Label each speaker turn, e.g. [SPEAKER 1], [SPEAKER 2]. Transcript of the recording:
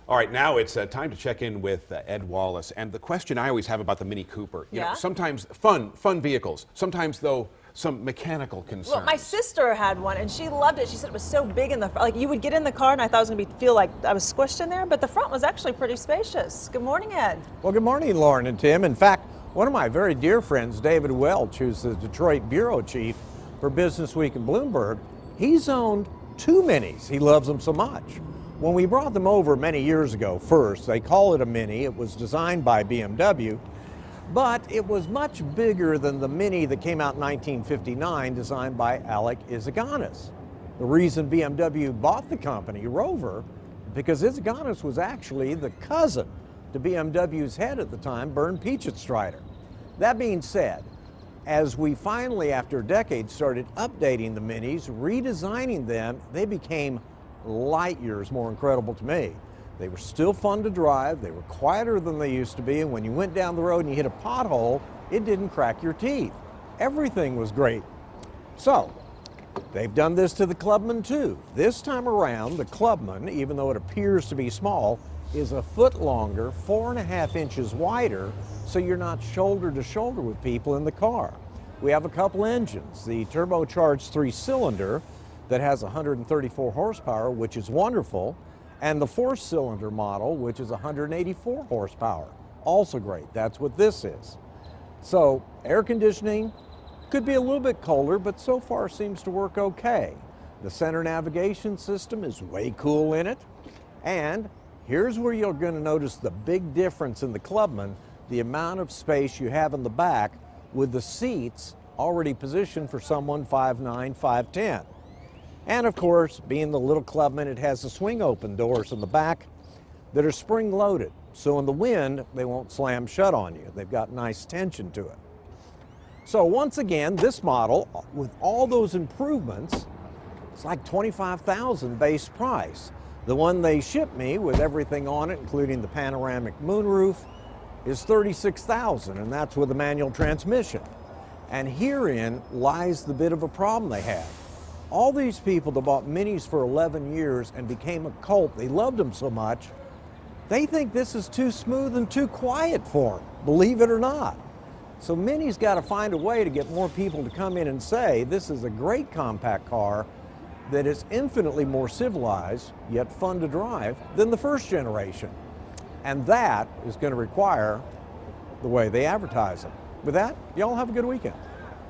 [SPEAKER 1] All right, now it's time to check in with Ed Wallace. And the question I always have about the Mini Cooper, you know, sometimes fun vehicles, sometimes though some mechanical concerns.
[SPEAKER 2] Well, my sister had one and she loved it. She said it was so big in the front. Like you would get in the car and I thought it was going to feel like I was squished in there, but the front was actually pretty spacious. Good morning, Ed.
[SPEAKER 3] Well, good morning, Lauren and Tim. In fact, one of my very dear friends, David Welch, who's the Detroit bureau chief for Business Week in Bloomberg, he's owned 2 Minis. He loves them so much. When we brought them over many years ago, first, they call it a Mini. It was designed by BMW, but it was much bigger than the Mini that came out in 1959, designed by Alec Izaguirre. The reason BMW bought the company, Rover, because Izaguirre was actually the cousin to BMW's head at the time, Bernd Pichetsstrider. That being said, as we finally, after decades, started updating the Minis, redesigning them, they became light years more incredible to me. They were still fun to drive, they were quieter than they used to be, and when you went down the road and you hit a pothole, it didn't crack your teeth. Everything was great. So, they've done this to the Clubman too. This time around, the Clubman, even though it appears to be small, is a foot longer, 4.5 inches wider, so you're not shoulder to shoulder with people in the car. We have a couple engines, the turbocharged 3-cylinder that has 134 horsepower, which is wonderful, and the 4-cylinder model, which is 184 horsepower. Also great. That's what this is. So air conditioning could be a little bit colder, but so far seems to work okay. The center navigation system is way cool in it. And here's where you're going to notice the big difference in the Clubman, the amount of space you have in the back with the seats already positioned for someone 5'9", 5'10". And of course, being the little Clubman, it has the swing open doors in the back that are spring loaded. So in the wind, they won't slam shut on you. They've got nice tension to it. So once again, this model, with all those improvements, it's like $25,000 base price. The one they shipped me with everything on it, including the panoramic moonroof, is $36,000, and that's with a manual transmission. And herein lies the bit of a problem they have. All these people that bought Minis for 11 years and became a cult, they loved them so much, they think this is too smooth and too quiet for them, believe it or not. So Mini's got to find a way to get more people to come in and say, this is a great compact car that is infinitely more civilized, yet fun to drive, than the first generation. And that is going to require the way they advertise them. With that, y'all have a good weekend.